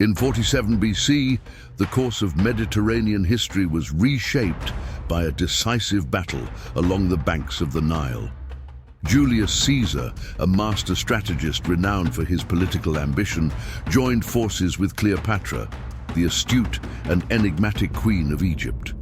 In 47 BC, the course of Mediterranean history was reshaped by a decisive battle along the banks of the Nile. Julius Caesar, a master strategist renowned for his political ambition, joined forces with Cleopatra, the astute and enigmatic queen of Egypt.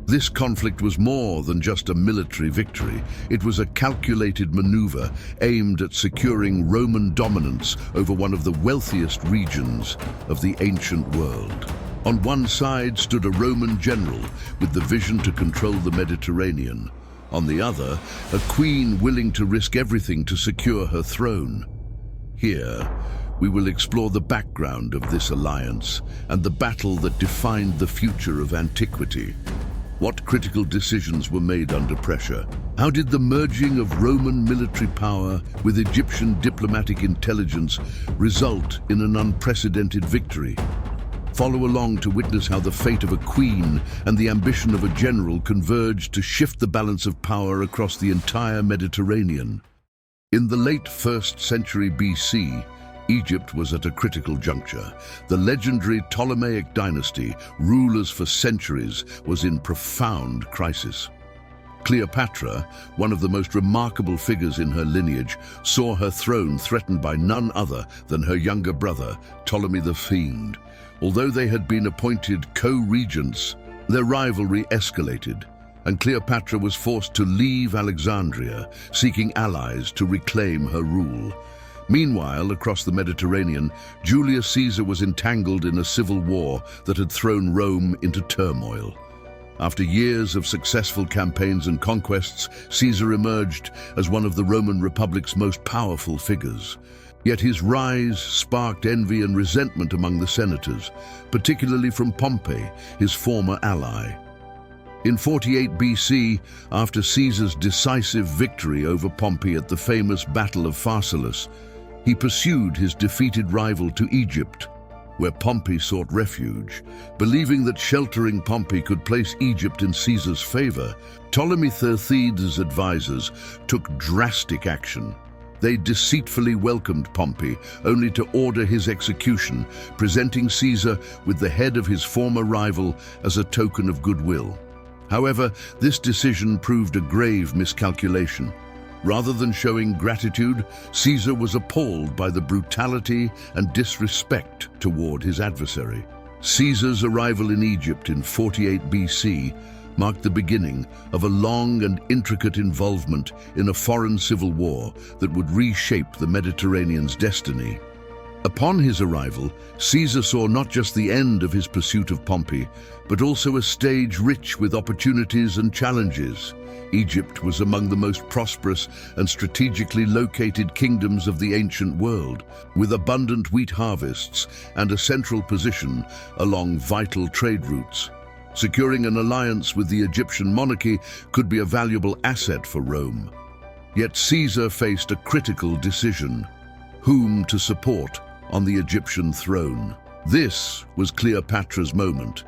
This conflict was more than just a military victory. It was a calculated maneuver aimed at securing Roman dominance over one of the wealthiest regions of the ancient world. On one side stood a Roman general with the vision to control the Mediterranean. On the other, a queen willing to risk everything to secure her throne. Here, we will explore the background of this alliance and the battle that defined the future of antiquity. What critical decisions were made under pressure? How did the merging of Roman military power with Egyptian diplomatic intelligence result in an unprecedented victory? Follow along to witness how the fate of a queen and the ambition of a general converged to shift the balance of power across the entire Mediterranean. In the late 1st century BC, Egypt was at a critical juncture. The legendary Ptolemaic dynasty, rulers for centuries, was in profound crisis. Cleopatra, one of the most remarkable figures in her lineage, saw her throne threatened by none other than her younger brother, Ptolemy XIII. Although they had been appointed co-regents, their rivalry escalated, and Cleopatra was forced to leave Alexandria, seeking allies to reclaim her rule. Meanwhile, across the Mediterranean, Julius Caesar was entangled in a civil war that had thrown Rome into turmoil. After years of successful campaigns and conquests, Caesar emerged as one of the Roman Republic's most powerful figures. Yet his rise sparked envy and resentment among the senators, particularly from Pompey, his former ally. In 48 BC, after Caesar's decisive victory over Pompey at the famous Battle of Pharsalus, he pursued his defeated rival to Egypt, where Pompey sought refuge. Believing that sheltering Pompey could place Egypt in Caesar's favor, Ptolemy XIII's advisors took drastic action. They deceitfully welcomed Pompey, only to order his execution, presenting Caesar with the head of his former rival as a token of goodwill. However, this decision proved a grave miscalculation. Rather than showing gratitude, Caesar was appalled by the brutality and disrespect toward his adversary. Caesar's arrival in Egypt in 48 BC marked the beginning of a long and intricate involvement in a foreign civil war that would reshape the Mediterranean's destiny. Upon his arrival, Caesar saw not just the end of his pursuit of Pompey, but also a stage rich with opportunities and challenges. Egypt was among the most prosperous and strategically located kingdoms of the ancient world, with abundant wheat harvests and a central position along vital trade routes. Securing an alliance with the Egyptian monarchy could be a valuable asset for Rome. Yet Caesar faced a critical decision: whom to support on the Egyptian throne. This was Cleopatra's moment.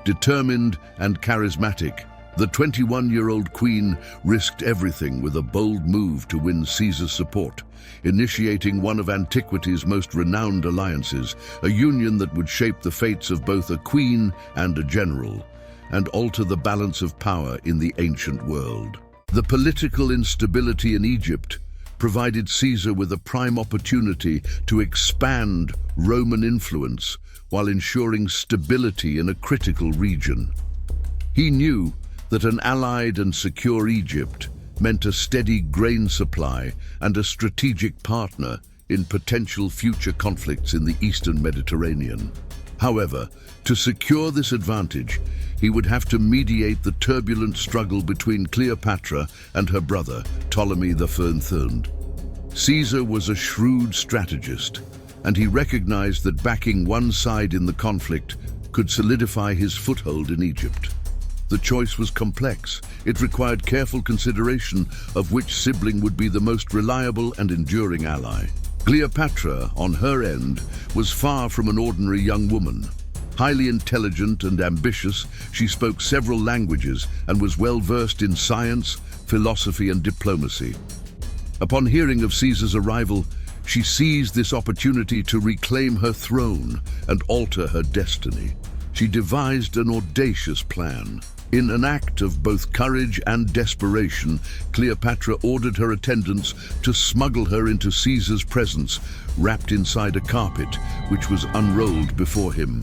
Determined and charismatic, the 21-year-old queen risked everything with a bold move to win Caesar's support, initiating one of antiquity's most renowned alliances, a union that would shape the fates of both a queen and a general, and alter the balance of power in the ancient world. The political instability in Egypt provided Caesar with a prime opportunity to expand Roman influence while ensuring stability in a critical region. He knew that an allied and secure Egypt meant a steady grain supply and a strategic partner in potential future conflicts in the eastern Mediterranean. However, to secure this advantage, he would have to mediate the turbulent struggle between Cleopatra and her brother, Ptolemy XIII. Caesar was a shrewd strategist, and he recognized that backing one side in the conflict could solidify his foothold in Egypt. The choice was complex. It required careful consideration of which sibling would be the most reliable and enduring ally. Cleopatra, on her end, was far from an ordinary young woman. Highly intelligent and ambitious, she spoke several languages and was well versed in science, philosophy, and diplomacy. Upon hearing of Caesar's arrival, She seized this opportunity to reclaim her throne and alter her destiny. She devised an audacious plan. In an act of both courage and desperation, Cleopatra ordered her attendants to smuggle her into Caesar's presence, wrapped inside a carpet which was unrolled before him.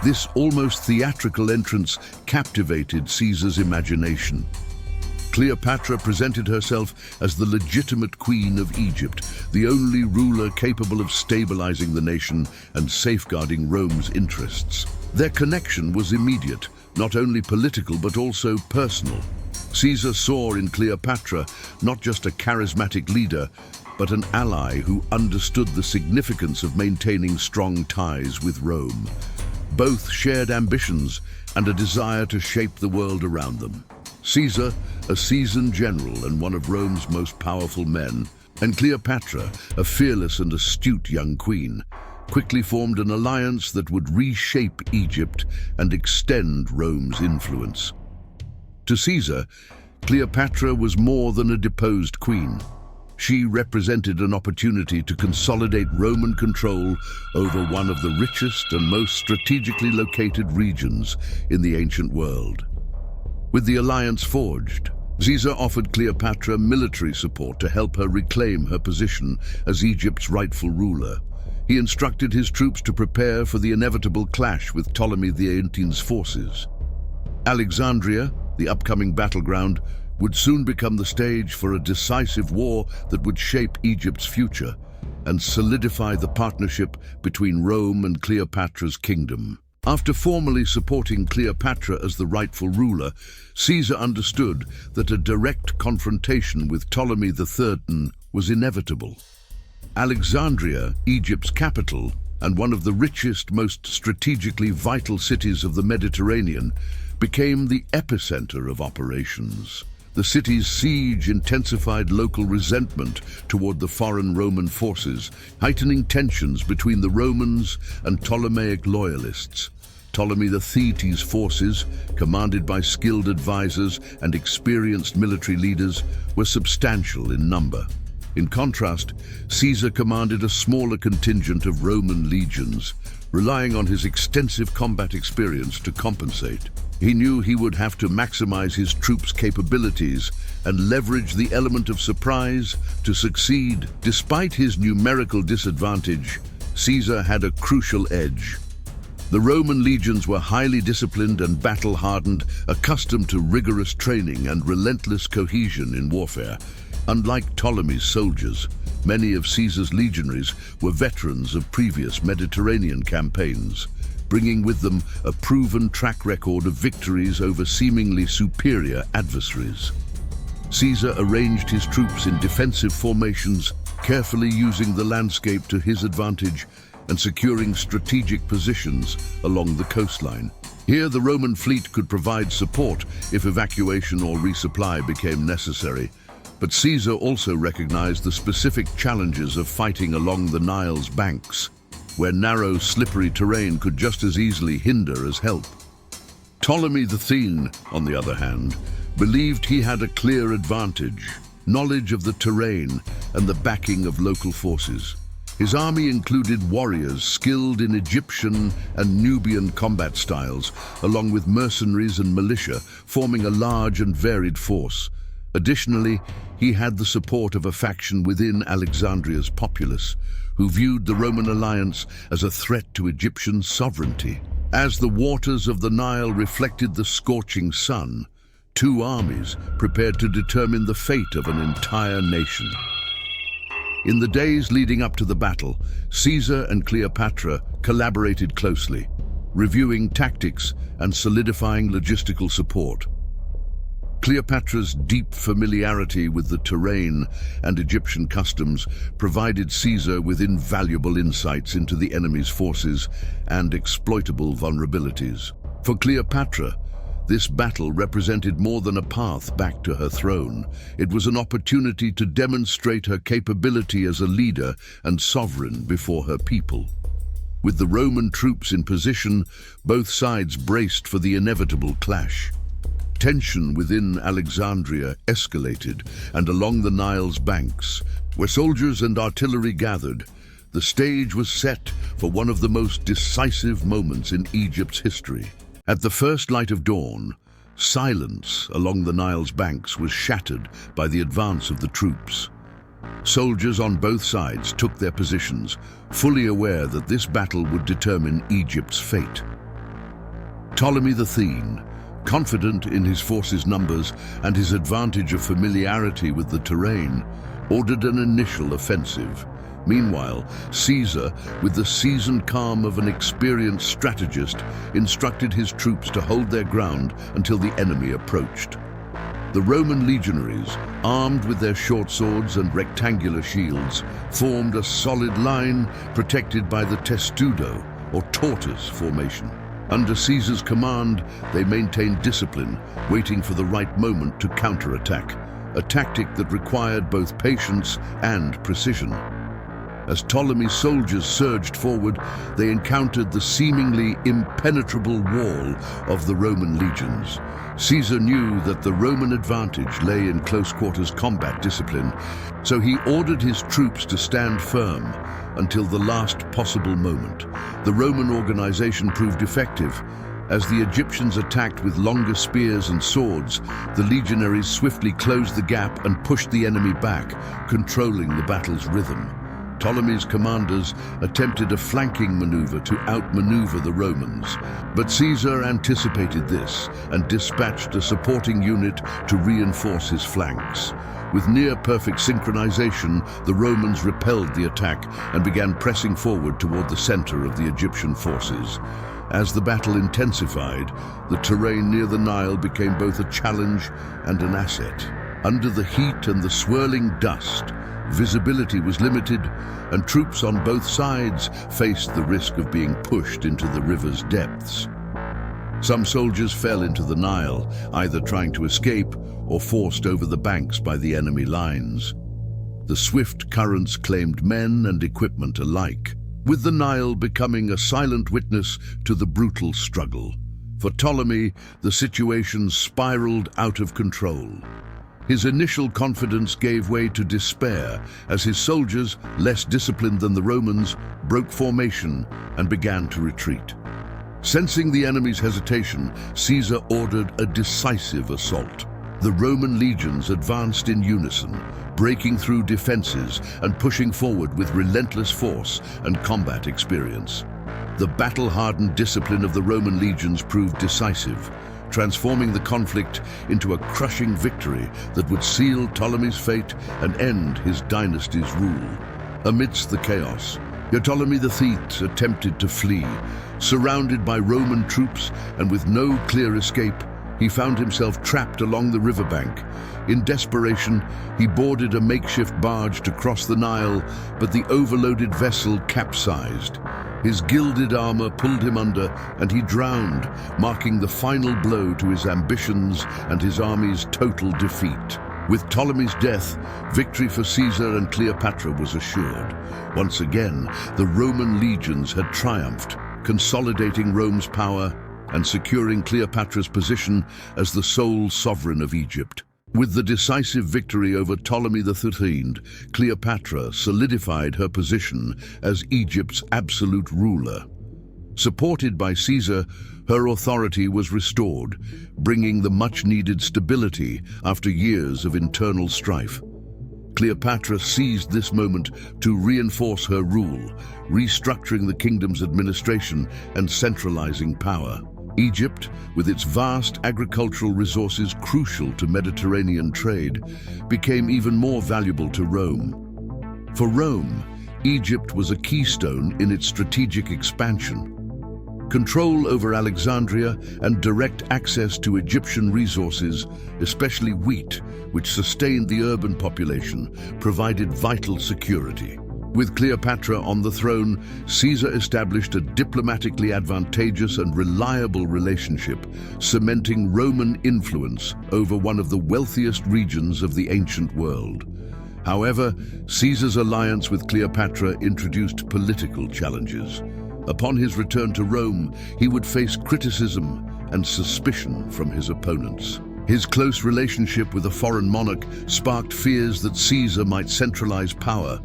This almost theatrical entrance captivated Caesar's imagination. Cleopatra presented herself as the legitimate queen of Egypt, the only ruler capable of stabilizing the nation and safeguarding Rome's interests. Their connection was immediate, not only political but also personal. Caesar saw in Cleopatra not just a charismatic leader, but an ally who understood the significance of maintaining strong ties with Rome. Both shared ambitions and a desire to shape the world around them. Caesar, a seasoned general and one of Rome's most powerful men, and Cleopatra, a fearless and astute young queen, quickly formed an alliance that would reshape Egypt and extend Rome's influence. To Caesar, Cleopatra was more than a deposed queen. She represented an opportunity to consolidate Roman control over one of the richest and most strategically located regions in the ancient world. With the alliance forged, Caesar offered Cleopatra military support to help her reclaim her position as Egypt's rightful ruler. He instructed his troops to prepare for the inevitable clash with Ptolemy XIII's forces. Alexandria, the upcoming battleground, would soon become the stage for a decisive war that would shape Egypt's future and solidify the partnership between Rome and Cleopatra's kingdom. After formally supporting Cleopatra as the rightful ruler, Caesar understood that a direct confrontation with Ptolemy XIII was inevitable. Alexandria, Egypt's capital, and one of the richest, most strategically vital cities of the Mediterranean, became the epicenter of operations. The city's siege intensified local resentment toward the foreign Roman forces, heightening tensions between the Romans and Ptolemaic loyalists. Ptolemy XIII's forces, commanded by skilled advisors and experienced military leaders, were substantial in number. In contrast, Caesar commanded a smaller contingent of Roman legions, relying on his extensive combat experience to compensate. He knew he would have to maximize his troops' capabilities and leverage the element of surprise to succeed. Despite his numerical disadvantage, Caesar had a crucial edge. The Roman legions were highly disciplined and battle-hardened, accustomed to rigorous training and relentless cohesion in warfare. Unlike Ptolemy's soldiers, many of Caesar's legionaries were veterans of previous Mediterranean campaigns, bringing with them a proven track record of victories over seemingly superior adversaries. Caesar arranged his troops in defensive formations, carefully using the landscape to his advantage and securing strategic positions along the coastline. Here, the Roman fleet could provide support if evacuation or resupply became necessary. But Caesar also recognized the specific challenges of fighting along the Nile's banks, where narrow, slippery terrain could just as easily hinder as help. Ptolemy XIII, on the other hand, believed he had a clear advantage: knowledge of the terrain and the backing of local forces. His army included warriors skilled in Egyptian and Nubian combat styles, along with mercenaries and militia, forming a large and varied force. Additionally, he had the support of a faction within Alexandria's populace, who viewed the Roman alliance as a threat to Egyptian sovereignty. As the waters of the Nile reflected the scorching sun, two armies prepared to determine the fate of an entire nation. In the days leading up to the battle, Caesar and Cleopatra collaborated closely, reviewing tactics and solidifying logistical support. Cleopatra's deep familiarity with the terrain and Egyptian customs provided Caesar with invaluable insights into the enemy's forces and exploitable vulnerabilities. For Cleopatra, this battle represented more than a path back to her throne. It was an opportunity to demonstrate her capability as a leader and sovereign before her people. With the Roman troops in position, both sides braced for the inevitable clash. Tension within Alexandria escalated, and along the Nile's banks, Where soldiers and artillery gathered, the stage was set for one of the most decisive moments in Egypt's history. At the first light of dawn, silence along the Nile's banks was shattered by the advance of the troops. Soldiers on both sides took their positions, fully aware that this battle would determine Egypt's fate. Ptolemy XIII, confident in his forces' numbers and his advantage of familiarity with the terrain, ordered an initial offensive. Meanwhile, Caesar, with the seasoned calm of an experienced strategist, instructed his troops to hold their ground until the enemy approached. The Roman legionaries, armed with their short swords and rectangular shields, formed a solid line protected by the testudo, or tortoise formation. Under Caesar's command, they maintained discipline, waiting for the right moment to counterattack, a tactic that required both patience and precision. As Ptolemy's soldiers surged forward, they encountered the seemingly impenetrable wall of the Roman legions. Caesar knew that the Roman advantage lay in close-quarters combat discipline, so he ordered his troops to stand firm until the last possible moment. The Roman organization proved effective. As the Egyptians attacked with longer spears and swords, the legionaries swiftly closed the gap and pushed the enemy back, controlling the battle's rhythm. Ptolemy's commanders attempted a flanking maneuver to outmaneuver the Romans, but Caesar anticipated this and dispatched a supporting unit to reinforce his flanks. With near-perfect synchronization, the Romans repelled the attack and began pressing forward toward the center of the Egyptian forces. As the battle intensified, the terrain near the Nile became both a challenge and an asset. Under the heat and the swirling dust, visibility was limited, and troops on both sides faced the risk of being pushed into the river's depths. Some soldiers fell into the Nile, either trying to escape or forced over the banks by the enemy lines. The swift currents claimed men and equipment alike, with the Nile becoming a silent witness to the brutal struggle. For Ptolemy, the situation spiraled out of control. His initial confidence gave way to despair as his soldiers, less disciplined than the Romans, broke formation and began to retreat. Sensing the enemy's hesitation, Caesar ordered a decisive assault. The Roman legions advanced in unison, breaking through defenses and pushing forward with relentless force and combat experience. The battle-hardened discipline of the Roman legions proved decisive, transforming the conflict into a crushing victory that would seal Ptolemy's fate and end his dynasty's rule. Amidst the chaos, Ptolemy XIII attempted to flee. Surrounded by Roman troops and with no clear escape, he found himself trapped along the riverbank. In desperation, he boarded a makeshift barge to cross the Nile, but the overloaded vessel capsized. His gilded armor pulled him under, and he drowned, marking the final blow to his ambitions and his army's total defeat. With Ptolemy's death, victory for Caesar and Cleopatra was assured. Once again, the Roman legions had triumphed, consolidating Rome's power and securing Cleopatra's position as the sole sovereign of Egypt. With the decisive victory over Ptolemy XIII, Cleopatra solidified her position as Egypt's absolute ruler. Supported by Caesar, her authority was restored, bringing the much-needed stability after years of internal strife. Cleopatra seized this moment to reinforce her rule, restructuring the kingdom's administration and centralizing power. Egypt, with its vast agricultural resources crucial to Mediterranean trade, became even more valuable to Rome. For Rome, Egypt was a keystone in its strategic expansion. Control over Alexandria and direct access to Egyptian resources, especially wheat, which sustained the urban population, provided vital security. With Cleopatra on the throne, Caesar established a diplomatically advantageous and reliable relationship, cementing Roman influence over one of the wealthiest regions of the ancient world. However, Caesar's alliance with Cleopatra introduced political challenges. Upon his return to Rome, he would face criticism and suspicion from his opponents. His close relationship with a foreign monarch sparked fears that Caesar might centralize power,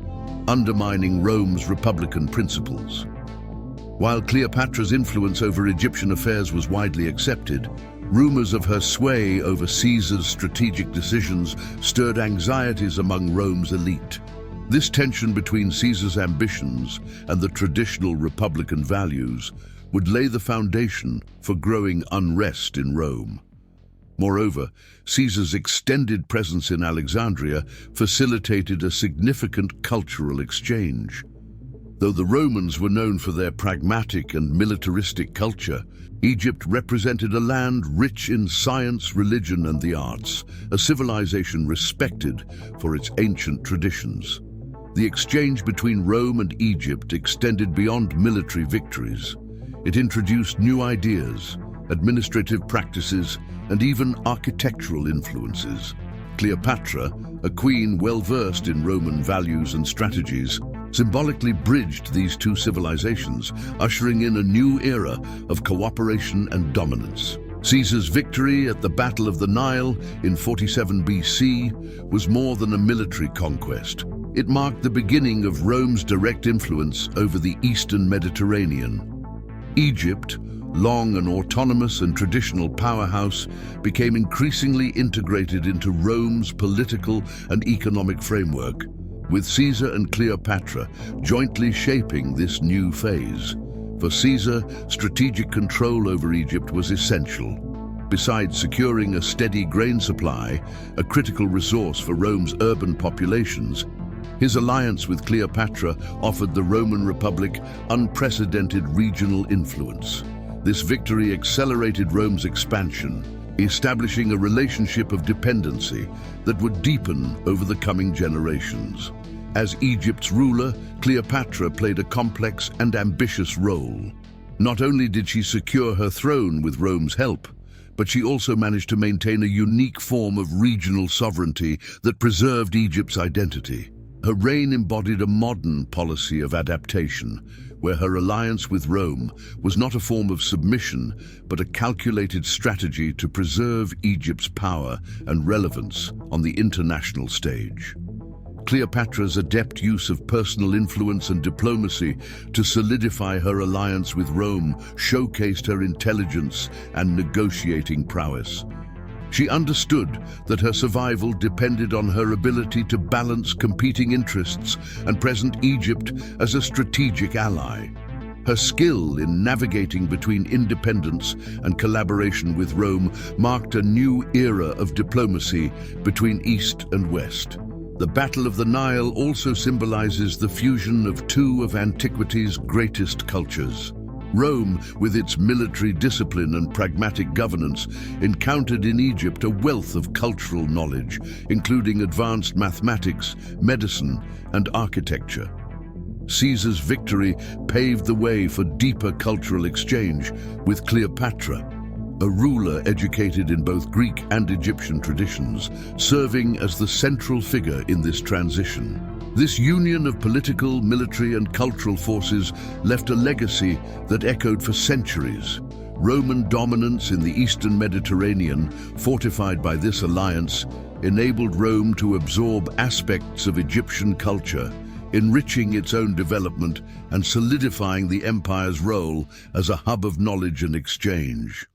undermining Rome's republican principles. While Cleopatra's influence over Egyptian affairs was widely accepted, rumors of her sway over Caesar's strategic decisions stirred anxieties among Rome's elite. This tension between Caesar's ambitions and the traditional republican values would lay the foundation for growing unrest in Rome. Moreover, Caesar's extended presence in Alexandria facilitated a significant cultural exchange. Though the Romans were known for their pragmatic and militaristic culture, Egypt represented a land rich in science, religion, and the arts, a civilization respected for its ancient traditions. The exchange between Rome and Egypt extended beyond military victories. It introduced new ideas, administrative practices, and even architectural influences. Cleopatra, a queen well-versed in Roman values and strategies, symbolically bridged these two civilizations, ushering in a new era of cooperation and dominance. Caesar's victory at the Battle of the Nile in 47 BC was more than a military conquest. It marked the beginning of Rome's direct influence over the Eastern Mediterranean. Egypt, long an autonomous and traditional powerhouse, became increasingly integrated into Rome's political and economic framework, with Caesar and Cleopatra jointly shaping this new phase. For Caesar, strategic control over Egypt was essential. Besides securing a steady grain supply, a critical resource for Rome's urban populations, his alliance with Cleopatra offered the Roman Republic unprecedented regional influence. This victory accelerated Rome's expansion, establishing a relationship of dependency that would deepen over the coming generations. As Egypt's ruler, Cleopatra played a complex and ambitious role. Not only did she secure her throne with Rome's help, but she also managed to maintain a unique form of regional sovereignty that preserved Egypt's identity. Her reign embodied a modern policy of adaptation, where her alliance with Rome was not a form of submission, but a calculated strategy to preserve Egypt's power and relevance on the international stage. Cleopatra's adept use of personal influence and diplomacy to solidify her alliance with Rome showcased her intelligence and negotiating prowess. She understood that her survival depended on her ability to balance competing interests and present Egypt as a strategic ally. Her skill in navigating between independence and collaboration with Rome marked a new era of diplomacy between East and West. The Battle of the Nile also symbolizes the fusion of two of antiquity's greatest cultures. Rome, with its military discipline and pragmatic governance, encountered in Egypt a wealth of cultural knowledge, including advanced mathematics, medicine, and architecture. Caesar's victory paved the way for deeper cultural exchange with Cleopatra, a ruler educated in both Greek and Egyptian traditions, serving as the central figure in this transition. This union of political, military, and cultural forces left a legacy that echoed for centuries. Roman dominance in the Eastern Mediterranean, fortified by this alliance, enabled Rome to absorb aspects of Egyptian culture, enriching its own development and solidifying the empire's role as a hub of knowledge and exchange.